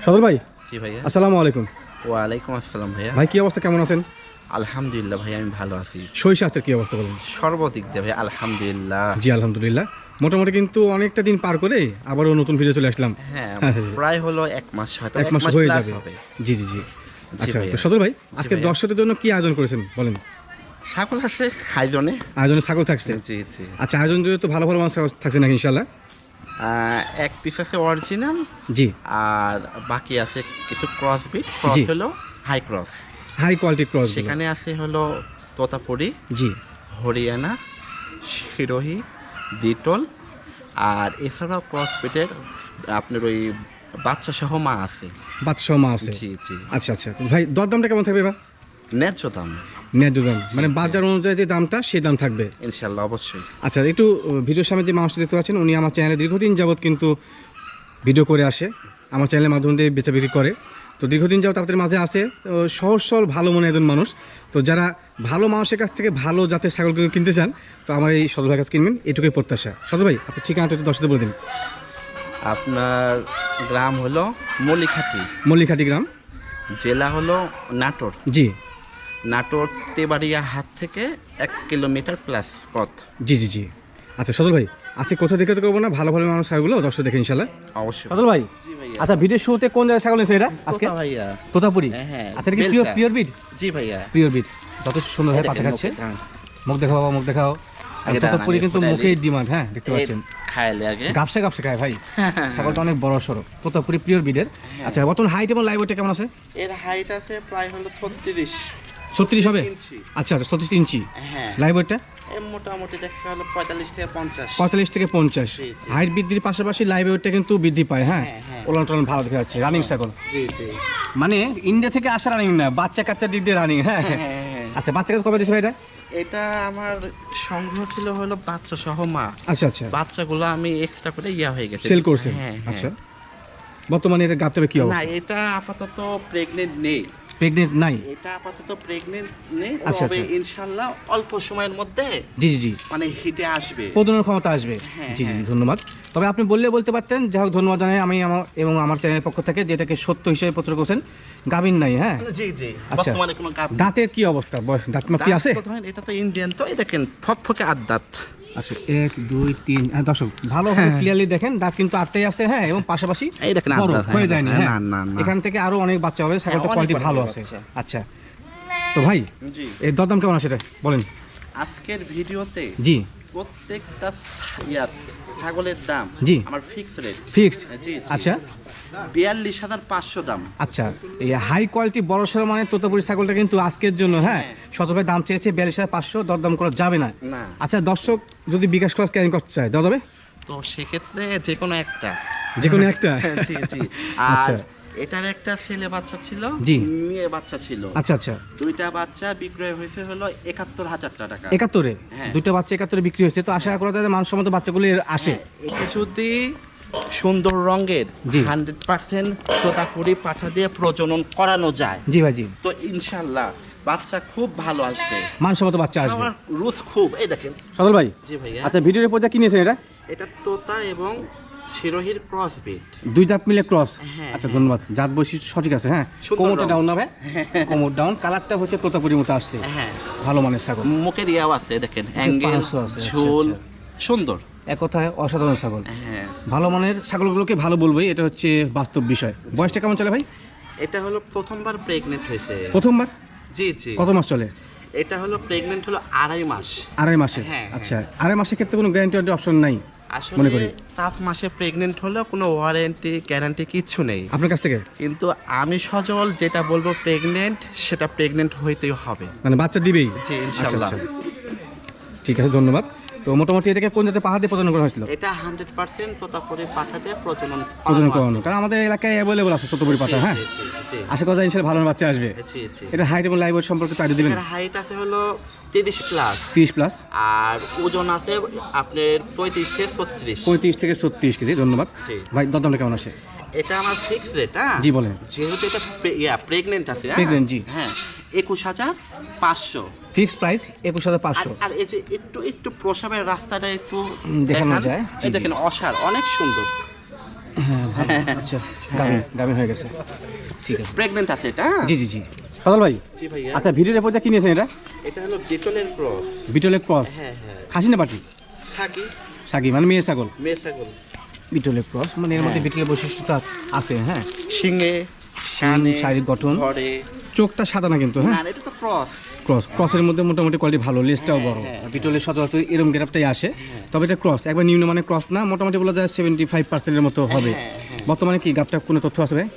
সদর ভাই। জি ভাইয়া। আসসালামু আলাইকুম। ওয়ালাইকুম আসসালাম ভাইয়া। ভাই কি অবস্থা, কেমন আছেন? আলহামদুলিল্লাহ ভাইয়া, আমি ভালো আছি। শরীর স্বাস্থ্যের কি অবস্থা বলেন? সর্বদিক দিয়ে ভাই আলহামদুলিল্লাহ। জি আলহামদুলিল্লাহ, মোটামুটি কিন্তু অনেকটা দিন পার করে আবারও নতুন ভিডিও চলে আসলাম। হ্যাঁ, প্রায় হলো 1 মাস, হয়তো 1 মাস হয়ে plus যাবে। হবে। জি জি জি। আচ্ছা, ভাইয়া। তো সদর ভাই আজকে ভাইয়া। দর্শকদের জন্য কি আয়োজন করেছেন বলেন? ছাগল আছে আয়োজনে। আয়োজনে ছাগল থাকছে। জি জি। আচ্ছা, আয়োজন যদি তো ভালো ভালো মাছ থাকছে নাকি ইনশাল্লাহ? এক পিস আছে অরিজিনাল, জি। আর বাকি আছে কিছু ক্রস বিট। ক্রস জি। হলো high cross. High quality cross. সেখানে আছে হলো তোতাপুরি, জি। হরিয়ানা, সিরোহি, বিটল, আর এছাড়াও ক্রস বিটের আপনার ওই বাচ্চা সহ মা আছে। বাচ্চা মা আছে। জি জি। আচ্ছা আচ্ছা, তো ভাই দরদামটা কেমন থাকবে এবার? ন্যায্য দাম ন্যায্য দাম মানে বাজার অনুযায়ী যে দামটা সেই দাম থাকবে। ইনশাল্লাহ, অবশ্যই। আচ্ছা, একটু ভিডিওর সামনে যে মানুষটি দেখতে পাচ্ছেন উনি আমার চ্যানেলে দীর্ঘদিন যাবৎ কিন্তু ভিডিও করে আসে, আমার চ্যানেলের মাধ্যমে দিয়ে বেচা বিক্রি করে। তো দীর্ঘদিন যাবৎ আপনাদের মাঝে আছে, তো সহজ সরল ভালো মনে একজন মানুষ। তো যারা ভালো মানুষের কাছ থেকে ভালো জাতের ছাগলগুলো কিনতে চান তো আমার এই সদর ভাইয়ের কাছে কিনবেন, এটুকুই প্রত্যাশা। সদর ভাই আপনার ঠিকানাটা একটু দর্শকদের বলে দিন। আপনার গ্রাম হলো মলিখাটি, মল্লিখাটি গ্রাম। জেলা হলো নাটোর। জি নাটোর তেবাড়িয়া হাট থেকে 1 কিলোমিটার প্লাস পথ। জি জি জি। আচ্ছা সদর ভাই, আজকে কোথাও দেখে তো করবো না, ভালো ভালো মানুষ ছাগলগুলো দর্শক দেখে ইনশাল্লাহ। অবশ্যই। সদর ভাই, জি ভাইয়া। আচ্ছা ভিডিওর শুরুতে কোন জায়গায় ছাগল নিয়েছে এটা আজকে? তোতা ভাইয়া। তোতাপুরি। হ্যাঁ, আচ্ছা, এটা কি পিওর বেলচা। Pure beat? জি ভাইয়া। পিওর বিট, যথেষ্ট সুন্দর হয়, পাতা খাচ্ছে। মুখ দেখাও বাবা, মুখ দেখাও। আর তোতাপুরি কিন্তু মুখেই ডিমান্ড, হ্যাঁ দেখতে পাচ্ছেন। খাইলে আগে গাপসে গাপসে খায় ভাই, ছাগলটা অনেক বড় সড়ো, তোতাপুরি পিওর বিটের। আচ্ছা, বর্তমান হাইট এবং লাইভ ওয়েটটা কেমন আছে? এর হাইট আছে প্রায় হলো 36 36 হবে? ইঞ্চি। আচ্ছা আচ্ছা, 36 ইঞ্চি। হ্যাঁ, লাইভ ওয়েটটা এই মোটামুটি দেখা হলো 45 থেকে 50। 45 থেকে 50। জি, জি। হাইট বৃদ্ধির পাশাপাশি লাইভ ওয়েটটা কিন্তু বৃদ্ধি পায়। হ্যাঁ, হ্যাঁ, হ্যাঁ। ওলান টোলান ভালো দেখা যাচ্ছে, রানিং ছাগল। জি জি। মানে ইন্ডিয়া থেকে আসা রানিং না, বাচ্চা কাচ্চার দিক দিয়ে রানিং। হ্যাঁ হ্যাঁ, হ্যাঁ। আচ্ছা, বাচ্চা কাচ্চা কবে দিয়েছে ভাই এটা? এটা আমার সংগ্রহ ছিল হলো বাচ্চা সহ মা। আচ্ছা আচ্ছা, বাচ্চাগুলো আমি এক্সট্রা করে হয়ে গেছে, সেল করছে। হ্যাঁ, হ্যাঁ। আচ্ছা, বর্তমানে এটা গাবটা কি না, অবস্থা? এটা আপাতত প্রেগনেন্ট নেই। প্রেগনেন্ট নাই? এটা আপাতত প্রেগনেন্ট নেই, আচ্ছা, তবে আচ্ছা। ইনশাআল্লাহ অল্প সময়ের মধ্যে জি জি জি, মানে হিটে আসবে। প্রজনন ক্ষমতা আসবে। হ্যাঁ, জি জি, হ্যাঁ। ধন্যবাদ। তবে আপনি বলতে পারতেন, যাই হোক ধন্যবাদ জানাই আমি আমার এবং আমার চ্যানেলের পক্ষ থেকে, যেটাকে সত্য হিসেবে প্রচার করছেন। গাভীর নাই? হ্যাঁ। জি জি। আচ্ছা, বর্তমানে কোনো গাব দাঁতের কি অবস্থা? দাঁত মাত কি আছে? এটা তো ইন্ডিয়ান, তো এই দেখেন ফকফকে আট দাঁত। আচ্ছা, 1 2 3, হ্যাঁ দর্শক ভালো ক্লিয়ারলি দেখেন, দাঁত কিন্তু 8টাই আছে। হ্যাঁ, এবং পাশাপাশি এই দেখেন বড় আট দাঁত, হয়ে হ্যাঁ, যায়নি। হ্যাঁ, হ্যাঁ, না, না, না। এখান থেকে আরো অনেক বাচ্চা হবে, ছাগলটা অনেক কোয়ালিটি অনেক ভালো বড় আছে। বাচ্চা। আচ্ছা, তো ভাই জি। এর দরদাম কেমন আছে এটা বলেন? আজকের ভিডিওতে জি প্রত্যেকটা ছাগলের দাম জি। আমার ফিক্স রেট। ফিক্সড? জি, জি। আচ্ছা 42,500 দাম। আচ্ছা, এই হাই কোয়ালিটি বড় সড়ো মানে তোতাপুরি ছাগলটা কিন্তু আজকের জন্য, হ্যাঁ, হ্যাঁ। 17 দাম চেয়েছে, 42,500, দরদাম করা যাবে না। না। আচ্ছা, দর্শক যদি বিকাশ ক্রস ক্যারিং করতে চায় দেওয়া যাবে? তো সেক্ষেত্রে যে কোনো একটা। যে কোনো একটা? জি জি। আর আচ্ছা। এটার একটা ছেলে বাচ্চা ছিল, জি। মেয়ে বাচ্চা ছিল। আচ্ছা আচ্ছা, দুইটা বাচ্চা বিক্রয় হয়েছে হলো 71,000 টাকা। 71-এ? হ্যাঁ। দুটো বাচ্চা 71-এ বিক্রি হয়েছে, তো আশা করা যায় মানসম্মত বাচ্চাগুলো আসে। হ্যাঁ, এটা যদি সুন্দর রঙের জি। 100% তোতাপুরি পাঠা দিয়ে প্রজনন করানো যায়, জি ভাই জি, তো ইনশাল্লাহ বাচ্চা খুব ভালো আসবে। মানসম্মত বাচ্চা আসবে। আমার রুচ খুব, এই দেখেন। সদর ভাই, জি ভাইয়া। আচ্ছা ভিডিওর পর্দা কি নিয়েছেন এটা? এটা তোতা এবং শিরোহির ক্রস বিট। দুই জাত মিলে ক্রস? হ্যাঁ, আচ্ছা ধন্যবাদ, জাত বৈশিষ্ট্য সঠিক আছে। হ্যাঁ, সুন্দর কোমরটা রং। ডাউন না ভাই? কোমর ডাউন, কালারটা হচ্ছে তোতাপুরির মতো আসছে, হ্যাঁ, ভালো মানের ছাগল। মুখের ইয়াও আছে দেখেন, অ্যাঙ্গেল, পাঁচশো আছে, আচ্ছা, ঝোল আচ্ছা। সুন্দর। এক কথায় অসাধারণ ছাগল। হ্যাঁ, ভালো মানের ছাগলগুলোকে ভালো বলবোই, এটা হচ্ছে বাস্তব বিষয়। বয়সটা কেমন চলে ভাই? এটা হলো প্রথমবার প্রেগনেন্ট হয়েছে। প্রথমবার? জি জি। কত মাস চলে? এটা হলো প্রেগনেন্ট হলো 2.5 মাস। 2.5 মাসে? হ্যাঁ, আচ্ছা, 2.5 মাসের ক্ষেত্রে কোনো গ্যারান্টি অপশন নাই মনে করি? আসলে 5 মাসে প্রেগনেন্ট হলেও কোনো ওয়ারেন্টি গ্যারান্টি কিচ্ছু নেই আপনার কাছ থেকে? কিন্তু আমি সজল যেটা বলবো প্রেগনেন্ট, সেটা প্রেগনেন্ট হইতেই হবে। মানে বাচ্চা দিবেই? জি, ইনশাআল্লাহ। আচ্ছা, ঠিক আছে, ধন্যবাদ। তো মোটামুটি এটাকে কোন জাতের পাহাড় দিয়ে প্রজনন করা হয়েছিল? এটা 100% তোতাপুরি পাঠাতে প্রজনন প্রজনন করানো, কারণ আমাদের এলাকায় অ্যাভেলেবল আছে তোতাপুরি পাতা। হ্যাঁ, আশা করা যায় ইনশাআল্লাহ ভালো বাচ্চা আসবে। জি জি। এটা হাইট এবং লাইভ ওয়েট সম্পর্কে তো আইডিয়া দিবেন? এটার হাইট আছে হলো 30 প্লাস, 30 প্লাস, আর ওজন আছে আপনার 35 থেকে 36। 35 থেকে 36 কেজি। ধন্যবাদ জি। ভাই, দরদামটা কেমন আসে? এটা আমার ফিক্স রেট। হ্যাঁ জি বলেন। যেহেতু এটা প্রেগনেন্ট আছে। Pregnant, জি। হ্যাঁ, 21,500। Fix price 21,500। আর এই যে একটু প্রসাবের রাস্তাটা একটু দেখানো দেখান। যায়? জি, এই জি। দেখেন অসার, অনেক সুন্দর। হ্যাঁ ভালো আচ্ছা গাভিন গাভিন হয়ে গেছে ঠিক আছে প্রেগনেন্ট আছে এটা। জি জি জি সদল ভাই জি ভাইয়া। আচ্ছা ভিডিও রেপোর্টটা কি নিয়েছেন এটা এটা হলো বিটলের ক্রস। বিটলের ক্রস হ্যাঁ হ্যাঁ। খাসি না পাটি ছাগি, সাকি মানে মেয়ে ছাগল মেয়ে ছাগল। বিটলের ক্রস মানে এর মধ্যে বিটলের বৈশিষ্ট্যটা আছে হ্যাঁ শিঙে, শিং, কানে, শারীরিক গঠন ঘরে। চোখটা সাদা না কিন্তু হ্যাঁ না এটা তো ক্রস। ক্রসের মধ্যে মোটামুটি কোয়ালিটি ভালো লেজটাও বড় বিটলের সচরাচর এরকম গেটআপটাই আসে তবে এটা ক্রস একবার নিম্ন মানে ক্রস না মোটামুটি বলা যায় 75%-এর মতো হবে বর্তমানে কি গাপটা কোনো তথ্য আছে ভাই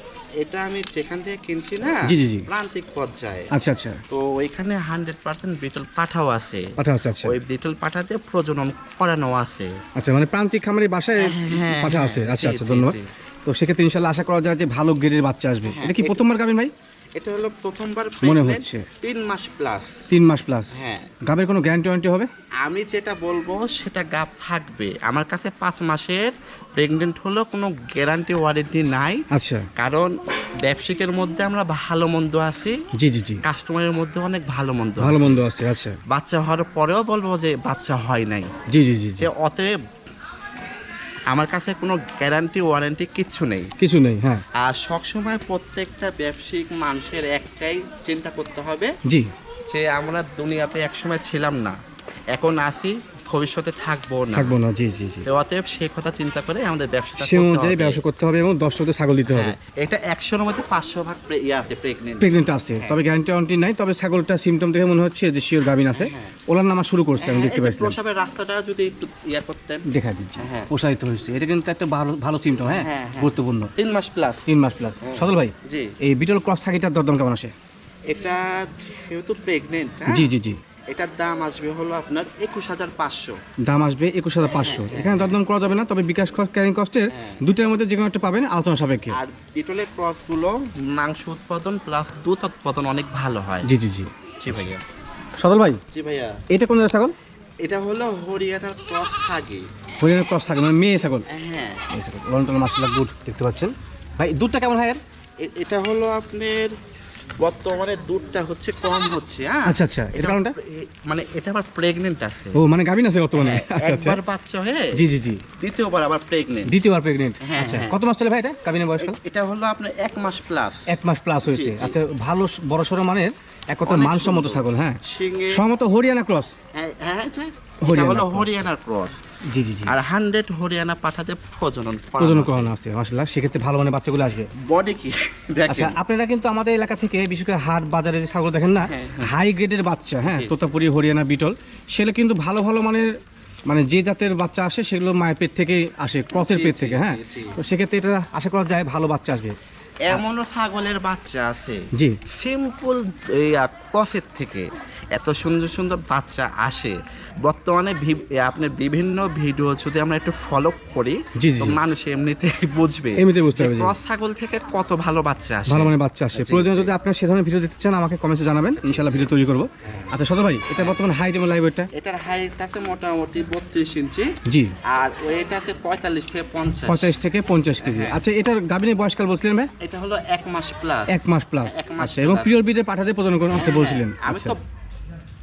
এটা আমি যেখান থেকে কিনছি না, জি, জি, জি। প্রান্তিক পর্যায়ে। আচ্ছা আচ্ছা তো ওইখানে 100% বিটল পাঠাও আছে। আচ্ছা আচ্ছা আচ্ছা ওই বিটল পাঠাতে প্রজনন করানো আছে। আচ্ছা মানে প্রান্তিক খামারি বাসায় হ্যাঁ, পাঠা হ্যাঁ, আছে আচ্ছা জি, আচ্ছা জি, ধন্যবাদ জি। তো সেক্ষেত্রে ইনশাল্লাহ আশা করা যায় যে ভালো গ্রেডের বাচ্চা আসবে এটা কি প্রথমবার গাবেন ভাই এটা হলো প্রথমবার মনে pregnant, হচ্ছে। 3 মাস প্লাস। 3 মাস প্লাস হ্যাঁ, গাবের কোনো গ্যারান্টি ওয়ারেন্টি হবে আমি যেটা বলবো সেটা গাব থাকবে। আমার কাছে 5 মাসের প্রেগনেন্ট হলো কোনো গ্যারান্টি ওয়ারেন্টি নাই। আচ্ছা কারণ ব্যবসায়িকের মধ্যে আমরা ভালো মন্দ আছি, জি জি জি কাস্টমারের মধ্যে অনেক ভালো মন্দ ভালো আছে। মন্দ আছে আচ্ছা বাচ্চা হওয়ার পরেও বলবো যে বাচ্চা হয় নাই। জি জি জি জি যে অতএব আমার কাছে কোনো গ্যারান্টি ওয়ারেন্টি কিচ্ছু নেই। কিছু নেই হ্যাঁ আর সবসময় প্রত্যেকটা ব্যবসায়িক মানুষের একটাই চিন্তা করতে হবে জি যে আমরা দুনিয়াতে একসময় ছিলাম না, এখন আছি, ভবিষ্যতে থাকবো না। থাকবো না জি জি জি তো অতএব সেই কথা চিন্তা করে আমাদের ব্যবসাটা সে করতে অনুযায়ী হবে। ব্যবসা করতে হবে এবং দর্শকদের ছাগল দিতে হবে হ্যাঁ, এটা 100-র মধ্যে 500 ভাগ আছে প্রেগনেন্ট। প্রেগনেন্ট আছে তবে গ্যারান্টি ওয়ারেন্টি নাই তবে ছাগলটা সিমটম দেখে মনে হচ্ছে যে শিওর গাভিন আছে ওলার নামা শুরু করছে আমি দেখতে পাচ্ছিলাম প্রসবের রাস্তাটা যদি একটু করতেন। দেখা দিচ্ছি হ্যাঁ। প্রসারিত হয়েছে এটা কিন্তু একটা ভালো ভালো সিমটম হ্যাঁ হ্যাঁ, হ্যাঁ। গুরুত্বপূর্ণ 3 মাস প্লাস। 3 মাস প্লাস সদল ভাই জি, এই বিটল ক্রস ছাগিটার দরদাম কেমন আসে এটা যেহেতু প্রেগনেন্ট, জি জি জি এটার দাম আসবে হলো আপনার 21500। দাম আসবে 21,500 এখানে দরদাম করা যাবে না তবে বিকাশ খরচ ক্যারিং কস্টের দুটার মধ্যে যে কোনো একটা পাবেন আলোচনা সাপেক্ষে আর বিটলের ক্রসগুলো মাংস উৎপাদন প্লাস দুধ উৎপাদন অনেক ভালো হয়। জি জি জি জি ভাইয়া। সদল ভাই জি ভাইয়া। এটা কোন জাতের ছাগল এটা হলো হরিয়ানার ক্রস ছাগি। হরিয়ানার ক্রস ছাগল মানে মেয়ে ছাগল হ্যাঁ, মেয়ে ছাগল ওয়ান মাসাল্লাহ গুড দেখতে পাচ্ছেন ভাই দুধটা কেমন হয় এর এটা হলো আপনার বর্তমানে দুধটা হচ্ছে কম হচ্ছে। হ্যাঁ, আচ্ছা, আচ্ছা, এর কারণটা? মানে এটা আবার প্রেগনেন্ট আছে। ও মানে গাভিন আছে বর্তমানে আচ্ছা আচ্ছা একবার বাচ্চা হয়ে জি জি জি দ্বিতীয়বার আবার প্রেগনেন্ট। দ্বিতীয়বার প্রেগনেন্ট হ্যাঁ, আচ্ছা হ্যাঁ। কত মাস চলে ভাই এটা গাভিনের বয়সকাল এটা হলো আপনার 1 মাস প্লাস। 1 মাস প্লাস হয়েছে জি, জি। আচ্ছা ভালো বড় সড়ো মানের এক কথা অনেক মানসম্মত সুন্দর। ছাগল হ্যাঁ শিঙে সম্মত হরিয়ানা ক্রস হ্যাঁ হ্যাঁ জি। এটা হরিয়ানা হলো cross। হরিয়ানার ক্রস। জি জি জি আর 100 হরিয়ানা পাঠাতে প্রজনন প্রজনন করানো আছে মাশাআল্লাহ সেক্ষেত্রে ভালো মানের বাচ্চাগুলো আসবে বডি কি আচ্ছা দেখেন। আপনারা কিন্তু আমাদের এলাকা থেকে বিশেষ করে হাট বাজারে যে ছাগল দেখেন না হ্যাঁ, হাই গ্রেডের বাচ্চা হ্যাঁ জি। তোতাপুরি হরিয়ানা বিটল সেগুলো কিন্তু ভালো ভালো মানের মানে যে জাতের বাচ্চা আসে সেগুলো মায়ের পেট থেকে আসে ক্রসের জি, পেট জি, থেকে হ্যাঁ জি, জি। তো সেক্ষেত্রে এটা আশা করা যায় ভালো বাচ্চা আসবে এমনও ছাগলের বাচ্চা আছে জি সিম্পল ক্রসের থেকে এত সুন্দর সুন্দর বাচ্চা আসে। বর্তমানে আপনার বিভিন্ন ভিডিও যদি আমরা একটু ফলো করি জি, জি, তো জি। মানুষ এমনিতেই বুঝবে এমনিতেই বুঝতে পারবে, জি। ক্রস ছাগল থেকে কত ভালো বাচ্চা আসে। ভালো মানের বাচ্চা আসে জি, প্রয়োজন জি। যদি আপনার সে ধরনের ভিডিও দেখতে চান আমাকে কমেন্টে জানাবেন ইনশাআল্লাহ ভিডিও তৈরি করবো আচ্ছা সদর ভাই এটা বর্তমানে হাইট এবং লাইভ ওয়েটটা এটার হাইট আছে মোটামুটি 32 ইঞ্চি জি আর ওয়েট আছে 45 থেকে 50। 45 থেকে 50 কেজি আচ্ছা এটার গাভিনের বয়সকাল বলছিলেন ভাই এটা হলো 1 মাস প্লাস। 1 মাস প্লাস এক মাস আচ্ছা এবং plus। পিওর বিডের পাঠাতে প্রজনন করে আসতে বলছিলেন আমি আচ্ছা তো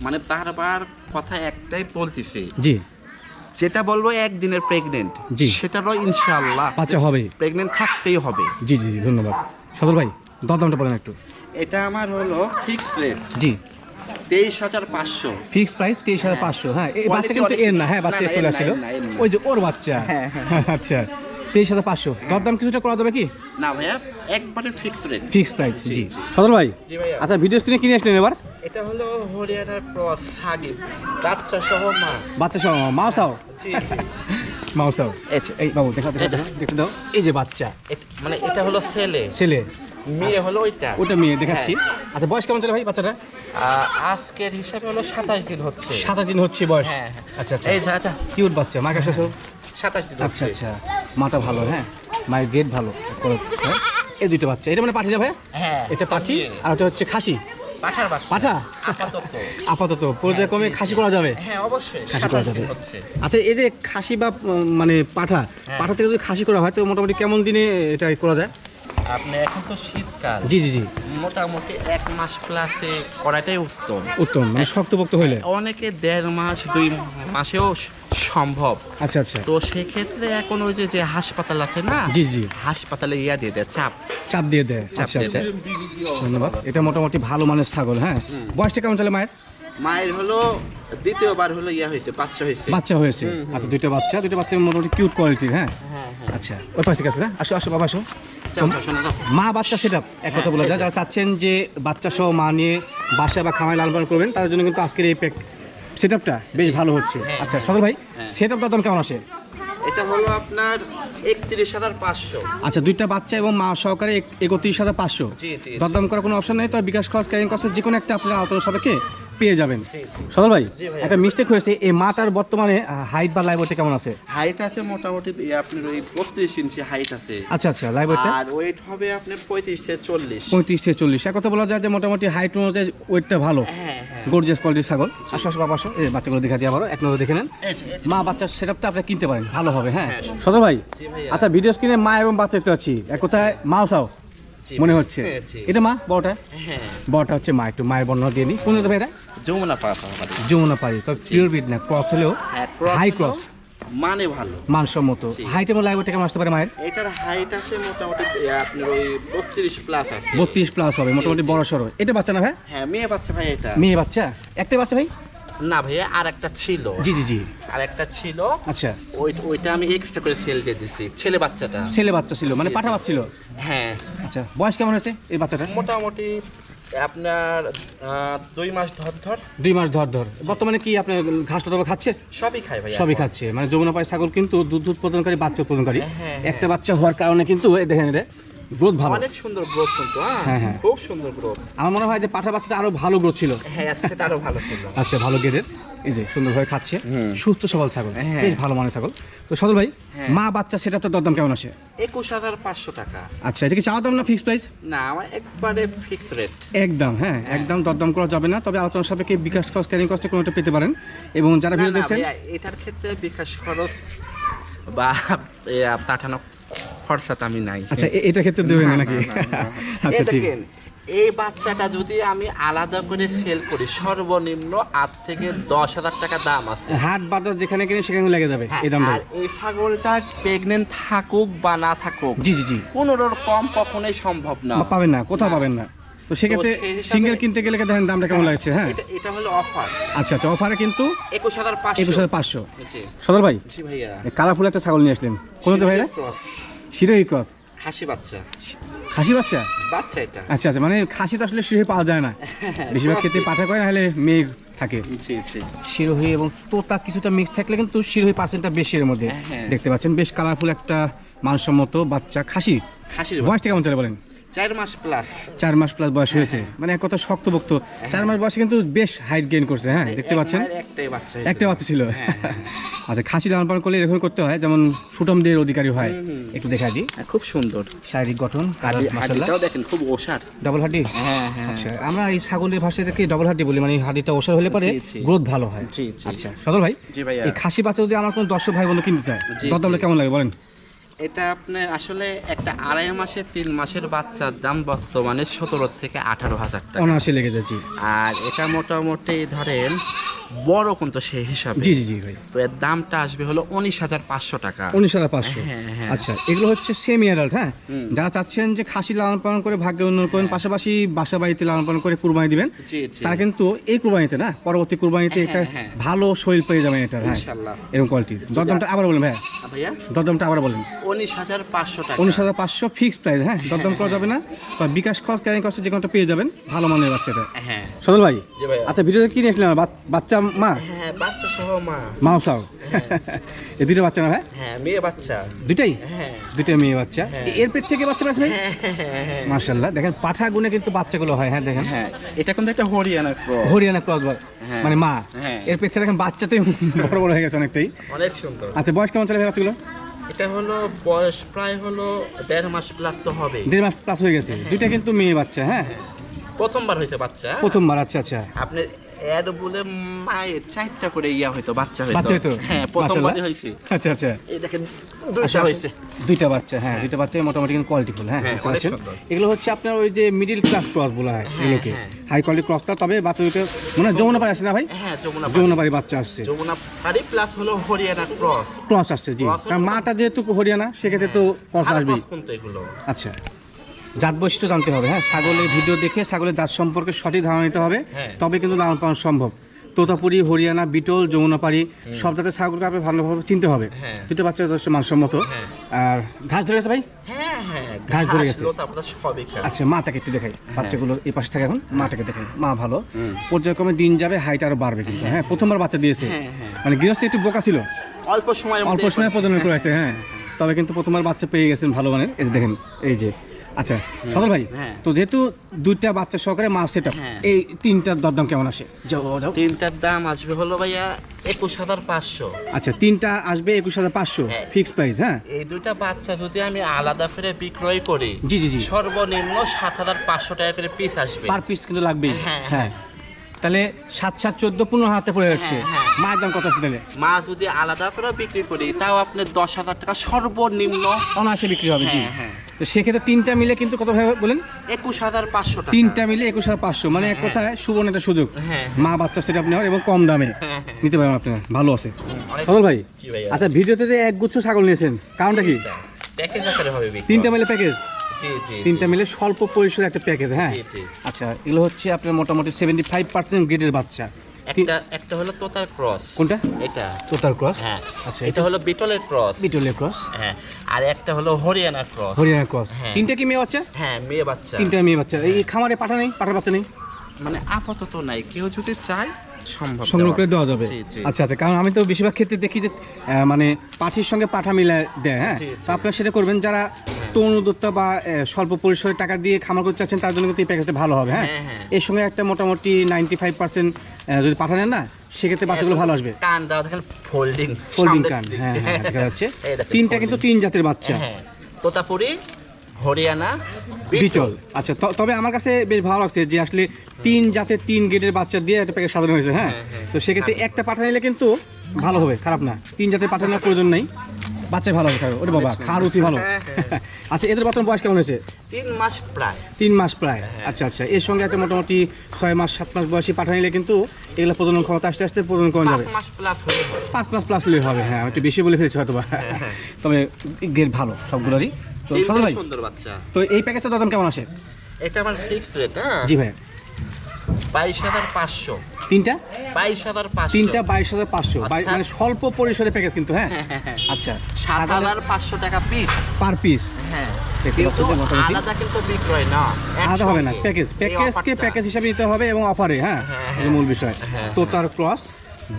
মানে বারবার কথা একটাই বলতেছি, জি যেটা বলবো একদিনের প্রেগনেন্ট জি। সেটারও ইনশাআল্লাহ বাচ্চা হবে প্রেগনেন্ট থাকতেই হবে। জি জি জি ধন্যবাদ সদর ভাই দরদামটা বলেন একটু এটা আমার হলো ফিক্স রেট জি 23500। ফিক্স প্রাইস 23,500 হ্যাঁ এই বাচ্চা কিন্তু Quality এর না হ্যাঁ বাচ্চা না, না, চলে এর না, আসছিল এর না, এর না। ওই যে ওর বাচ্চা হ্যাঁ, আচ্ছা 23,500 দরদাম কিছুটা করা যাবে কি না ভাইয়া একবারে ফিক্স রেট। ফিক্স প্রাইস জি, জি জি। সদর ভাই জি ভাইয়া। আচ্ছা ভিডিও স্ক্রিনে কিনে আসলেন এবার এটা হলো হরিয়ানার ক্রস ছাগি বাচ্চা সহ মা। বাচ্চা সহ মাউসাও জি জি। মাউসাও আচ্ছা, এই বাবু দেখা দেখা এটা। দেখতে দাও এই যে বাচ্চা মানে এটা হলো ছেলে, ছেলে মেয়ে হলো ওইটা। ওটা মেয়ে দেখাচ্ছি আচ্ছা বয়স কেমন চলে ভাই বাচ্চাটা আজকের হিসাবে হলো 27 দিন হচ্ছে। 7 দিন হচ্ছে বয়স হ্যাঁ, হ্যাঁ। আচ্ছা আচ্ছা এই যে আচ্ছা কিউট বাচ্চা মা কাছে 27 দিন আচ্ছা হচ্ছে। আচ্ছা মাটা ভালো হ্যাঁ মায়ের গেট ভালো হ্যাঁ? এই দুইটা বাচ্চা এটা মানে পাঠি না ভাই হ্যাঁ এটা পাঠি আর ওটা হচ্ছে খাসি পাঠার বাচ্চা পাঠা আপাতত। আপাতত পর্যায়ক্রমে খাসি করা যাবে হ্যাঁ অবশ্যই খাসি করা 27 যাবে দিন হচ্ছে। আচ্ছা এই যে খাসি বা মানে পাঠা হ্যাঁ। পাঠা থেকে যদি খাসি করা হয় তো মোটামুটি কেমন দিনে এটা করা যায় আপনি এখন তো শীতকাল, জি জি জি, মোটামুটি 1 মাস প্লাসে করাটাই উত্তম। উত্তম, মানে শক্তপোক্ত হইলে। অনেকে 1.5 মাস 2 মাসেও সম্ভব। আচ্ছা আচ্ছা, তো সেক্ষেত্রে এখন ওই যে হাসপাতাল আছে না, জি জি, হাসপাতালে ইয়া দিয়ে দেয়, চাপ চাপ দিয়ে দেয়। চাপ আচ্ছা দিয়ে আচ্ছা, দেয়। ধন্যবাদ। এটা মোটামুটি ভালো মানের ছাগল, হ্যাঁ। বয়সটা কেমন চলে মায়ের? মায়ের হলো দ্বিতীয়বার হলো ইয়া হয়েছে, বাচ্চা হয়েছে। বাচ্চা হয়েছে, আচ্ছা দুইটা বাচ্চা মোটামুটি কিউট কোয়ালিটির, হ্যাঁ। হ্যাঁ হ্যাঁ। আচ্ছা, ওই পাশে গেছে না, আসো আসো বাবা আসো। চাপটা শোনা দাও। মা বাচ্চা সেটআপ এক কথা বলা যায়, যারা চাচ্ছেন যে বাচ্চা সহ মা নিয়ে বাসা বা খামায় লালন পালন করবেন, তাদের জন্য কিন্তু আজকের এই সেটআপটা বেশ ভালো হচ্ছে। আচ্ছা সদর ভাই, সেটআপটা দাম কেমন আসে? এটা হলো আপনার 31,500। আচ্ছা, দুইটা বাচ্চা এবং মা সহকারে 31,500। জি জি। দরদাম করার কোনো অপশন নেই, তো বিকাশ খরচ ক্যারিং খরচ যে কোনো একটা আপনারা আলোচনা সাপেক্ষে পেয়ে যাবেন। জি, জি। সদর ভাই, জি ভাইয়া। একটা মিস্টেক হয়েছে, এই মাটার বর্তমানে হাইট বা লাইভ ওয়েটটা কেমন আছে? হাইট আছে মোটামুটি আপনার ওই 32 ইঞ্চি হাইট আছে। আচ্ছা আচ্ছা, লাইভ ওয়েটটা আর ওয়েট হবে আপনার 35 থেকে 40। 35 থেকে 40। এক কথা বলা যায় যে মোটামুটি হাইট অনুযায়ী ওয়েটটা ভালো, হ্যাঁ হ্যাঁ। গর্জিয়াস কোয়ালিটির ছাগল। আসো আসো বাবা আসো, এই বাচ্চাগুলো দেখা দিয়ে আবারও এক নজর দেখে নেন। এই যে, এই যে। মা বাচ্চার সেটআপটা আপনি কিনতে পারেন, ভালো হবে, হ্যাঁ। হ্যাঁ। সদর ভাই, জি ভাইয়া। আচ্ছা ভিডিও স্ক্রিনে মা এবং বাচ্চা দেখতে পাচ্ছি, এক কথায় মাও চাও জি মনে ভাইয়া। হচ্ছে। হ্যাঁ, জি। এটা মা, বড়টা? হ্যাঁ। বড়টা হচ্ছে মা, একটু মায়ের বর্ণনা দিয়ে নিই। কোন জাতের ভাই এটা? যমুনা পাস আমাদের। যমুনা পারি, তবে পিওর ব্রিড না, ক্রস হলেও হ্যাঁ, হাই হলো ক্রস, মানে ভালো। মানসম্মত। জি। হাইট এবং লাইভ ওয়েটটা কেমন আসতে পারে মায়ের? এটার হাইট আছে মোটামুটি আপনার ওই 32 প্লাস আছে। 32 প্লাস হবে, মোটামুটি বড় সড়ো। এটা বাচ্চা না ভাই? হ্যাঁ, মেয়ে বাচ্চা ভাই এটা। মেয়ে বাচ্চা, একটাই বাচ্চা ভাই? না ভাইয়া, আর একটা ছিল। জি জি জি, আর একটা ছিল, আচ্ছা। ওইটা আমি এক্সট্রা করে সেল দিয়ে দিচ্ছি, ছেলে বাচ্চাটা। ছেলে বাচ্চা ছিল, মানে পাঠা বাচ্চা ছিল। হ্যাঁ, আচ্ছা, বয়স কেমন হয়েছে এই বাচ্চাটা? মোটামুটি আপনার 2 মাস ধর 2 মাস ধর ধর। বর্তমানে কি আপনার ঘাস টাস খাচ্ছে? সবই খায় ভাই। সবই খাচ্ছে, মানে যমুনা পাই ছাগল কিন্তু দুধ উৎপাদনকারী, বাচ্চা উৎপাদনকারী। হ্যাঁ, একটা বাচ্চা হওয়ার কারণে কিন্তু এই দেখেন এটা গ্রোথ ভালো। অনেক সুন্দর গ্রোথ কিন্তু, হ্যাঁ, হ্যাঁ। খুব সুন্দর গ্রোথ। আমার মনে হয় যে পাঠা বাচ্চাটা আরো ভালো গ্রোথ ছিল। হ্যাঁ, সেটা আরো ভালো ছিল। আচ্ছা, ভালো গেদের, এই যে সুন্দরভাবে খাচ্ছে, হুম। সুস্থ সবল ছাগল, হ্যাঁ। বেশ ভালো মানের ছাগল। তো সদর ভাই, হ্যাঁ। মা বাচ্চা সেটা তো দরদাম কেমন আসে? 21,500 টাকা। আচ্ছা, এটা কি চাওয়া দাম না ফিক্স প্রাইস? না, আমার একবারে ফিক্স রেট। একদম, হ্যাঁ, একদম দরদাম করা যাবে না, তবে আলোচনা সাপেক্ষে বিকাশ খরচ ক্যারিং কস্টে কোনোটা পেতে পারেন। এবং যারা ভিডিও দেখছেন, এটার ক্ষেত্রে বিকাশ খরচ বা পাঠানো খরচাটা আমি নাই। আচ্ছা এটা ক্ষেত্রে দেবেন না না, নাকি? না, না, না। আচ্ছা এই ঠিক, দেখেন, এই বাচ্চাটা যদি আমি আলাদা করে সেল করি, সর্বনিম্ন 8 থেকে 10,000 টাকা দাম আছে। হাট বাজার যেখানে কিনে সেখানে লেগে যাবে হ্যাঁ, এই দামটা। আর এই ছাগলটা প্রেগনেন্ট থাকুক বা না থাকুক, জি জি জি, 15 কম কখনোই সম্ভব না। পাবেন না, কোথাও পাবেন না। তো সেক্ষেত্রে সেই হিসাবে- সিঙ্গেল কিনতে গেলে দেখেন দামটা কেমন লাগছে, হ্যাঁ। এটা হলো অফার। আচ্ছা আচ্ছা, অফারে কিন্তু 21,500। 21,500। জি সদর ভাই, জি ভাইয়া। কালারফুল একটা ছাগল নিয়ে আসলেন, কোন ভাই? ক্রস, শিরোহী ক্রস, খাসি বাচ্চা। খাসি বাচ্চা? বাচ্চা এটা। আচ্ছা আচ্ছা, মানে খাসি তো আসলে শিরোহী পাওয়া যায় না, বেশিরভাগ ক্ষেত্রে পাঠা করে, নাহলে মেঘ থাকে। জি জি। শিরোহী এবং তোতা কিছুটা মিক্স থাকলে কিন্তু শিরোহী পার্সেন্টটা বেশি এর মধ্যে। হ্যাঁ। দেখতে পাচ্ছেন বেশ কালারফুল একটা মানসম্মত বাচ্চা খাসি। খাসির বয়সটা কেমন চলে বলেন? 4 মাস প্লাস। 4 মাস প্লাস বয়স হয়েছে, মানে এক কথা শক্তপোক্ত। 4 মাস বয়সে কিন্তু বেশ হাইট গেইন করছে, হ্যাঁ, দেখতে পাচ্ছেন। একটাই বাচ্চা। একটা বাচ্চা ছিল। আচ্ছা, খাসি লালন পালন করলে এরকম করতে হয়, যেমন সুটমদের অধিকারী হয়। একটু দেখা দিই, খুব সুন্দর শারীরিক গঠন, কালার মাশাআল্লাহ, হাড়িটাও দেখেন খুব ওষার। ডাবল হাড্ডি। হ্যাঁ হ্যাঁ। আচ্ছা, আমরা এই ছাগলের ভাষাটাকে ডাবল হাড্ডি বলি, মানে হাড্ডিটা ওষার হলে পরে জি, জি। গ্রোথ ভালো হয়। জি, জি। আচ্ছা সদর ভাই, জি ভাইয়া। এই খাসি বাচ্চা যদি আমার কোনো দর্শক ভাই বন্ধু কিনতে চায়, জি, দরদামটা জি। কেমন লাগে বলেন? এটা আপনার আসলে একটা 2.5 মাসের 3 মাসের বাচ্চার দাম বর্তমানে 17 থেকে 18,000 টাকা। অনায়াসে লেগে যাচ্ছে। আর এটা মোটামুটি ধরেন বড় কিন্তু সেই হিসাবে। জি জি জি ভাই, তো এর দামটা আসবে হলো 19,500 টাকা। 19,500। হ্যাঁ, হ্যাঁ। আচ্ছা, এগুলো হচ্ছে সেমি অ্যাডাল্ট, হ্যাঁ। হুম। যারা চাচ্ছেন যে খাসি লালন পালন করে ভাগ্য উন্নয়ন করেন, পাশাপাশি বাসা বাড়িতে লালন পালন করে কুরবানি দিবেন, জি জি। তারা কিন্তু এই কুরবানিতে না, পরবর্তী কুরবানিতে একটা হ্যাঁ, হ্যাঁ। ভালো শরীর পেয়ে যাবেন এটা, হ্যাঁ, ইনশাআল্লাহ। এরকম কোয়ালিটির। দরদামটা আবার বলেন ভাই, ভাইয়া দরদামটা আবার বলেন। 19,500 টাকা। 19,500 ফিক্সড প্রাইস, হ্যাঁ, দরদাম করা যাবে না। তো বিকাশ খরচ ক্যারিং কস্টে যে কোনোটা পেয়ে যাবেন, ভালো মানের বাচ্চাটা। হ্যাঁ সদল ভাই, জি ভাইয়া। আচ্ছা ভিডিওতে কি নিয়ে আসলাম? বাচ্চা মা, হ্যাঁ, বাচ্চা সহ মা। মাও চাও, এই দুটো বাচ্চা না ভাই? হ্যাঁ, মেয়ে বাচ্চা। দুটাই? হ্যাঁ দুইটা মেয়ে বাচ্চা। হ্যাঁ। এর পেট থেকে বাচ্চা পাচ্ছে ভাই? হ্যাঁ। মাশাআল্লাহ, দেখেন পাঠা গুনে কিন্তু বাচ্চাগুলো হয়, হ্যাঁ দেখেন। হ্যাঁ, এটা কিন্তু একটা হরিয়ানা ক্রস। হরিয়ানা ক্রস, হ্যাঁ। মানে মা। হ্যাঁ। এর পেট থেকে দেখেন বাচ্চাতেই বড় বড় হয়ে গেছে অনেকটাই। অনেক সুন্দর। আচ্ছা, বয়স কেমন চলে ভাই বাচ্চাগুলো? এটা হলো বয়স প্রায় হলো 1.5 মাস প্লাস তো হবে। 1.5 মাস প্লাস হয়ে গেছে। দুইটা কিন্তু মেয়ে বাচ্চা, হ্যাঁ, প্রথমবার হয়েছে বাচ্চা। প্রথমবার। আচ্ছা আচ্ছা, আপনার এর বলে মায়ের 4টা করে ইয়া হয়তো বাচ্চা বাচ্চা হইতো? হ্যাঁ প্রথমবারই মাশাআল্লাহ। হয়েছে। আচ্ছা আচ্ছা। এই দেখেন আচ্ছা, দুইটা হয়েছে। দুইটা বাচ্চা, হ্যাঁ দুইটা বাচ্চা মোটামুটি কিন্তু কোয়ালিটিফুল। হ্যাঁ হ্যাঁ, দেখতে অনেক পাচ্ছেন। সুন্দর। এগুলো হচ্ছে আপনার ওই যে মিডিল ক্লাস ক্রস বলা হয় এগুলোকে, হ্যাঁ। হাই কোয়ালিটি ক্রসটা। তবে বাচ্চা দুটো মনে হয় যমুনা পাড়ি আসছে না ভাই? হ্যাঁ যমুনা পাড়ি বাচ্চা আসছে, যমুনা পাড়ি প্লাস হলো হরিয়ানা ক্রস। ক্রস আসছে জি। Cross হলো কারণ মাটা যেহেতু হরিয়ানা সেক্ষেত্রে তো ক্রস আসবেই। কিন্তু এগুলো আচ্ছা, জাত বৈশিষ্ট্য জানতে হবে। হ্যাঁ, ছাগলের ভিডিও দেখে ছাগলের জাত সম্পর্কে সঠিক ধারণা নিতে হবে, হ্যাঁ। তবে কিন্তু লালন পালন সম্ভব। তোতাপুরি, হরিয়ানা, বিটল, যমুনাপাড়ি সব জাতের ছাগলকে আপনি ভালোভাবে চিনতে হবে। হ্যাঁ। দুটো বাচ্চা যথেষ্ট মানসম্মত। হ্যাঁ। আর ঘাস ধরে গেছে ভাই? হ্যাঁ হ্যাঁ ঘাস ধরে গেছে। লতা পাতা সবই খায়। আচ্ছা, মাটাকে একটু দেখাই, বাচ্চাগুলো এই পাশে থাকে এখন, মাটাকে দেখাই। মা ভালো, হুম। পর্যায়ক্রমে দিন যাবে, হাইট আরো বাড়বে কিন্তু। হ্যাঁ, প্রথমবার বাচ্চা দিয়েছে, হ্যাঁ, হ্যাঁ। মানে গৃহস্থ একটু বোকা ছিল, অল্প সময়ের অল্প মধ্যে সময় প্রজনন করেছে। হ্যাঁ, তবে কিন্তু প্রথমবার বাচ্চা পেয়ে গেছেন ভালো মানের। এই যে দেখেন, এই যে। আচ্ছা সদর ভাই, হ্যাঁ। তো যেহেতু দুইটা বাচ্চা সহকারে মাছ সেট, হ্যাঁ। এই তিনটার দরদাম কেমন আসে? যাও যাও। তিনটার দাম আসবে হলো ভাইয়া 21,500। আচ্ছা, তিনটা আসবে 21,500 হ্যাঁ। Fix price. হ্যাঁ এই দুইটা বাচ্চা যদি আমি আলাদা করে বিক্রয় করি, জি জি জি, সর্বনিম্ন 7,500 টাকা করে পিস আসবে। পার পিস কিন্তু লাগবেই। হ্যাঁ, হ্যাঁ, তাহলে 7 7 14 15 হাতে পড়ে যাচ্ছে। হ্যাঁ, হ্যাঁ। মায়ের দাম কত আছে তাহলে? মা যদি আলাদা করে বিক্রি করি তাও আপনি 10,000 টাকা সর্বনিম্ন। অনায়াসে বিক্রি হবে জি। হ্যাঁ, হ্যাঁ। তো সেক্ষেত্রে তিনটা মিলে কিন্তু কত ভাবে বলেন? 21,500 টাকা। তিনটা মিলে 21,500, মানে এক কথায় সুবর্ণ একটা সুযোগ হ্যাঁ। মা বাচ্চা সেট আপনি এবং কম দামে হ্যাঁ, হ্যাঁ। নিতে পারেন আপনারা। ভালো আছে অনেক- সদর ভাই। জি ভাইয়া। আচ্ছা, ভিডিওতে যে একগুচ্ছ ছাগল নিয়েছেন, কারণটা কি? প্যাকেজ আকারে হবে বিক্রি। তিনটা মিলে প্যাকেজ, জি জি তিনটা মিলে স্বল্প পরিসরে একটা প্যাকেজ। হ্যাঁ জি, জি। আচ্ছা, এগুলো হচ্ছে আপনার মোটামুটি 75% গ্রেডের বাচ্চা। একটা হলো তোতার ক্রস। কোনটা? এটা তোতার ক্রস। হ্যাঁ। আচ্ছা, এটা হলো বিটলের ক্রস। বিটলের ক্রস, হ্যাঁ। আর একটা হলো হরিয়ানা ক্রস। হরিয়ানা ক্রস। হ্যাঁ। তিনটা কি মেয়ে বাচ্চা? হ্যাঁ, মেয়ে বাচ্চা। তিনটা মেয়ে বাচ্চা। এই খামারে পাঠা নেই, পাঠার বাচ্চা নেই? মানে আপাতত নাই, কেউ যদি চায় সম্ভব সংগ্রহ করে দেওয়া যাবে। জি, জি। আচ্ছা আচ্ছা, কারণ আমি তো বেশিরভাগ ক্ষেত্রে দেখি যে মানে পাঠির সঙ্গে পাঠা মিলে দেয়। হ্যাঁ, জি, জি। তো আপনারা সেটা করবেন। যারা তরুণ উদ্যোক্তা বা স্বল্প পরিসরে টাকা দিয়ে খামার করতে চাচ্ছেন, তার জন্য কিন্তু এই প্যাকেজটা ভালো হবে। হ্যাঁ, হ্যাঁ, হ্যাঁ। এর সঙ্গে একটা মোটামুটি 95% যদি পাঠা নেন না, সেক্ষেত্রে বাচ্চাগুলো ভালো আসবে। কান দাও দেখেন, ফোল্ডিং ফোল্ডিং কান, হ্যাঁ হ্যাঁ, দেখা যাচ্ছে। তিনটা কিন্তু 3 জাতের বাচ্চা। হ্যাঁ, তোতাপুরি, হরিয়ানা, বিটল। আচ্ছা, তবে আমার কাছে বেশ ভালো লাগছে যে আসলে 3 জাতের 3 গ্রেডের বাচ্চা দিয়ে একটা প্যাকেজ সাজানো হয়েছে। হ্যাঁ, হ্যাঁ, হ্যাঁ। তো সেক্ষেত্রে একটা পাঠা নিলে কিন্তু ভালো হবে, খারাপ না। 3 জাতের পাঠা নেওয়ার প্রয়োজন নেই, বাচ্চাই ভালো হবে। ওরে বাবা, খাওয়ার রুচি ভালো। হ্যাঁ, হ্যাঁ। আচ্ছা, এদের বর্তমান বয়স কেমন হয়েছে? 3 মাস প্রায়। 3 মাস প্রায়। আচ্ছা আচ্ছা, এর সঙ্গে একটা মোটামুটি 6 মাস 7 মাস বয়সী পাঠা নিলে কিন্তু এগুলো প্রজনন ক্ষমতা আস্তে আস্তে প্রজনন করা যাবে। 5 মাস প্লাস হলে হয়। 5 মাস প্লাস হলে হবে। হ্যাঁ, আমি একটু বেশি বলে ফেলেছি হয়তো বা। তবে গ্রেড ভালো সবগুলোরই। তো তিনটাই সদর ভাই, সুন্দর বাচ্চা। তো এই প্যাকেজটার দাম কেমন আসে? এটা আমার ফিক্স রেট। হ্যাঁ, জি ভাই। 22,500। তিনটা 22,500। তিনটা 22,500, অর্থাৎ- মানে স্বল্প পরিসরে প্যাকেজ কিন্তু। হ্যাঁ আচ্ছা, 7,500 টাকা পিস। Per piece. হ্যাঁ, দেখতে কিন্তু পাচ্ছেন যে মোটামুটি আলাদা কিন্তু বিক্রয় না, আলাদা হবে না, একসঙ্গে। প্যাকেজ এই প্যাকেজকে অফারটা। প্যাকেজ হিসাবে নিতে হবে এবং অফারে। হ্যাঁ, হ্যাঁ, এই যে মূল বিষয়। হ্যাঁ, তো তার ক্রস,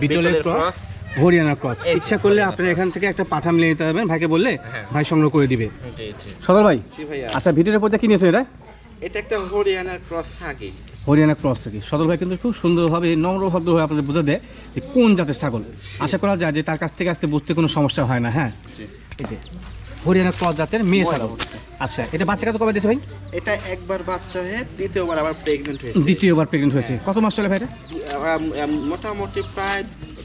বিটলের বিটলের ক্রস, ক্রস, হরিয়ানা ক্রস। এই যে ইচ্ছা করলে হরিয়ানা আপনি এখান থেকে একটা পাঠা মিলিয়ে নিতে পারবেন, ভাইকে বললে হ্যাঁ। ভাই সংগ্রহ করে দিবে। জি জি সদর ভাই, জি ভাইয়া। আচ্ছা ভিডিওর পর্দা কি নিয়েছেন এটা? এটা একটা হরিয়ানার ক্রস থাকে। হরিয়ানা ক্রস থেকে সদর ভাই কিন্তু খুব সুন্দরভাবে নম্রভদ্রভাবে আপনাদের বোঝা দেয় যে কোন জাতের ছাগল। আশা করা যায় যে তার কাছ থেকে আসতে বুঝতে কোনো সমস্যা হয় না। হ্যাঁ, এই যে হরিয়ানা ক্রস জাতের মেয়ে ছাগল। আচ্ছা, এটা বাচ্চা কত কবে দিয়েছে ভাই? এটা একবার বাচ্চা হয়ে দ্বিতীয়বার আবার প্রেগনেন্ট হয়েছে। দ্বিতীয়বার প্রেগনেন্ট হয়েছে। কত মাস চলে ভাই এটা? মোটামুটি প্রায়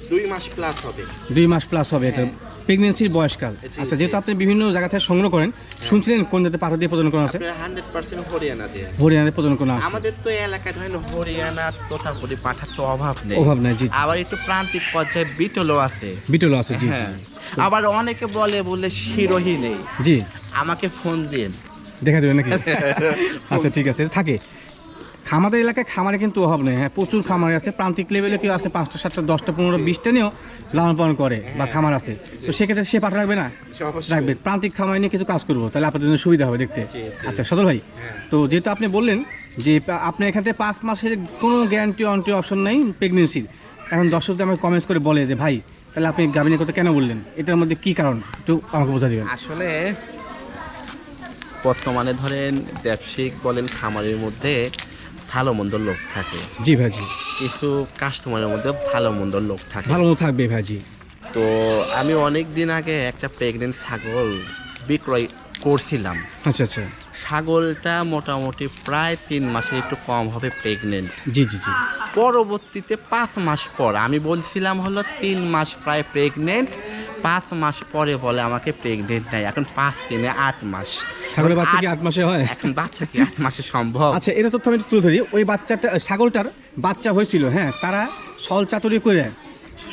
2 মাস প্লাস হবে। 2 মাস প্লাস হবে এটা প্রেগনেন্সির বয়সকাল। জি, আচ্ছা, জি। যেহেতু আপনি বিভিন্ন জায়গা থেকে সংগ্রহ করেন, শুনছিলেন কোন জাতের পাঠা দিয়ে প্রজনন করা আছে? আপনার 100% হরিয়ানা দিয়ে। হরিয়ানার প্রজনন করা আছে। আমাদের তো এলাকায় ধরেন হরিয়ানা তোতাপুরি পাঠার তো অভাব নেই। অভাব নাই, জি। আবার একটু প্রান্তিক পর্যায়ে বিটলও আছে। বিটল আছে, জি জি হ্যাঁ। আবার অনেকে বলে শিরোহী নেই। জি। আমাকে ফোন দিন। দেখা দেবেন নাকি? আচ্ছা ঠিক আছে, এটা থাকে। খামারের এলাকায় খামারে কিন্তু অভাব নেই। হ্যাঁ, প্রচুর খামারে আছে, প্রান্তিক লেভেলে কেউ আছে 5টা 7টা 10টা 15 20টা নিয়েও লালন পালন করে বা খামার আছে। তো সেক্ষেত্রে সে পাঠা রাখবে না? অবশ্যই। রাখবে। প্রান্তিক খামার নিয়ে কিছু কাজ করবো, তাহলে আপনাদের জন্য সুবিধা হবে দেখতে। জি, জি। আচ্ছা সদর ভাই, হ্যাঁ। তো যেহেতু আপনি বললেন যে আপনি এখান থেকে 5 মাসের কোনো গ্যারান্টি ওয়ারেন্টি অপশন নেই প্রেগনেন্সির, এখন দর্শকদের আমাকে কমেন্টস করে বলে যে ভাই তাহলে আপনি গাভিনের কথা কেন বললেন, এটার মধ্যে কি কারণ একটু আমাকে বোঝা দিবেন। আসলে বর্তমানে ধরেন ব্যবসায়িক বলেন খামারের মধ্যে ভালো মন্দ লোক থাকে, জি ভাই জি, কিছু কাস্টমারের মধ্যে ভালো মন্দ লোক থাকে। ভালো মতো থাকবে ভাই জি। তো আমি অনেক দিন আগে একটা প্রেগনেন্ট ছাগল বিক্রয় করছিলাম, আচ্ছা আচ্ছা, ছাগলটা মোটামুটি প্রায় 3 মাসে একটু কম হবে প্রেগনেন্ট। জি জি জি। পরবর্তীতে 5 মাস পর আমি বলছিলাম হলো 3 মাস প্রায় প্রেগনেন্ট, 5 মাস পরে বলে আমাকে প্রেগনেন্ট নাই। এখন 5 3 8 মাস। ছাগলের বাচ্চা কি 8 মাসে হয়? এখন বাচ্চা কি 8 মাসে সম্ভব? আচ্ছা, এটা তথ্য আমি একটু তুলে ধরি। ওই বাচ্চাটা, ছাগলটার বাচ্চা হয়েছিল, হ্যাঁ, তারা ছল চাতুরি করে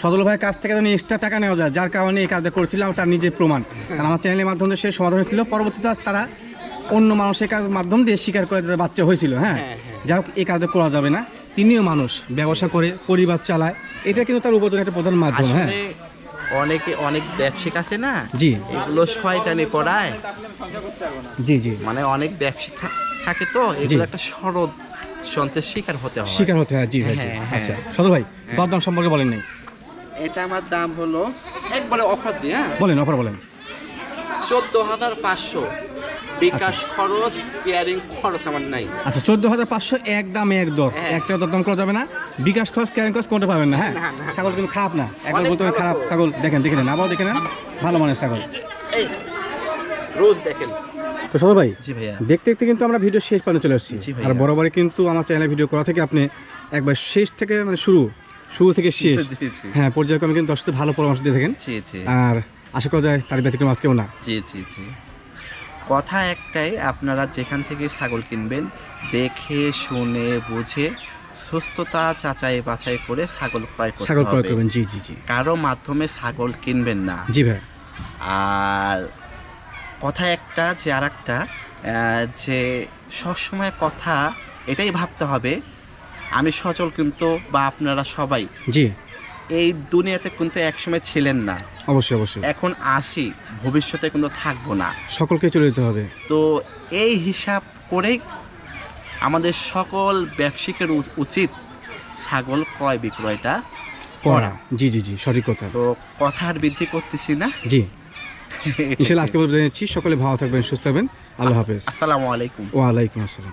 সদল ভাইয়ের কাছ থেকে যেন এক্সট্রা টাকা নেওয়া যায়, যার কারণে এই কাজটা করেছিলাম, তার নিজের প্রমাণ। কারণ আমার চ্যানেলের মাধ্যমে সে সমাধান হয়েছিল। পরবর্তীতে তারা অন্য মানুষের কাজ মাধ্যম দিয়ে স্বীকার করে তাদের বাচ্চা হয়েছিল। হ্যাঁ, যাই হোক, এই কাজটা করা যাবে না। তিনিও মানুষ, ব্যবসা করে পরিবার চালায়, এটা কিন্তু তার উপার্জনের একটা প্রধান মাধ্যম। হ্যাঁ, অনেক ব্যবসায়িক আছে না, জি, এগুলো শয়তানি করায়। জি জি, মানে অনেক ব্যবসায়িক থাকে তো, এগুলো একটা ষড়যন্ত্রের শিকার হতে হয়। শিকার হতে হয়। জি ভাই। আচ্ছা সদর ভাই, দরদাম সম্পর্কে বলেন নাই। এটা আমার দাম হলো একবারে অফার দিয়ে, হ্যাঁ বলেন, অফার বলেন। 14,500 বিকাশ খরচ, কেয়ারিং খরচ আমার নাই। আচ্ছা, 14,500 এক দাম এক দর, একটা দরদাম করা যাবে না। বিকাশ খরচ, ক্যারিং খরচ কোনটা পাবেন না। হ্যাঁ, ছাগল কিন্তু খারাপ না, একবার বলতে হবে খারাপ ছাগল। দেখেন, দেখে নেন, আবার দেখে নেন, ভালো মানের ছাগল। এই রোজ দেখেন। তো সদর ভাই, জি ভাইয়া, দেখতে দেখতে কিন্তু আমরা ভিডিও শেষ পর্যন্ত চলে আসছি। আর বরাবরই কিন্তু আমার চ্যানেলে ভিডিও করা থেকে আপনি একবার শেষ থেকে, মানে শুরু থেকে শেষ, হ্যাঁ, পর্যায়ক্রমে কিন্তু দর্শকদের ভালো পরামর্শ দিয়ে থাকেন। আর আশা করা যায় তার ব্যতিক্রম আজকেও না। জি জি জি। কথা একটাই, আপনারা যেখান থেকে ছাগল কিনবেন দেখে শুনে বুঝে সুস্থতা যাচাই বাছাই করে ছাগল ক্রয় করবেন। জি জি জি। কারো মাধ্যমে ছাগল কিনবেন না। জি ভাই। আর কথা একটা যে আর একটা, যে সবসময় কথা এটাই ভাবতে হবে, আমি সচল কিন্তু, বা আপনারা সবাই জি এই দুনিয়াতে কিন্তু একসময় ছিলেন না। অবশ্যই অবশ্যই। এখন আসি, ভবিষ্যতে কিন্তু থাকবো না, সকলকে চলে যেতে হবে। তো এই হিসাব করেই আমাদের সকল ব্যবসায়িকের উচিত ছাগল ক্রয় বিক্রয়টা করা। জি জি জি, সঠিক কথা। তো কথা আর বৃদ্ধি করতেছি না। জি, ইনশাআল্লাহ আজকে বলে দিচ্ছি, সকলে ভালো থাকবেন, সুস্থ থাকবেন। আল্লাহ হাফেজ। আসসালামু আলাইকুম। ওয়ালাইকুম আসসালাম।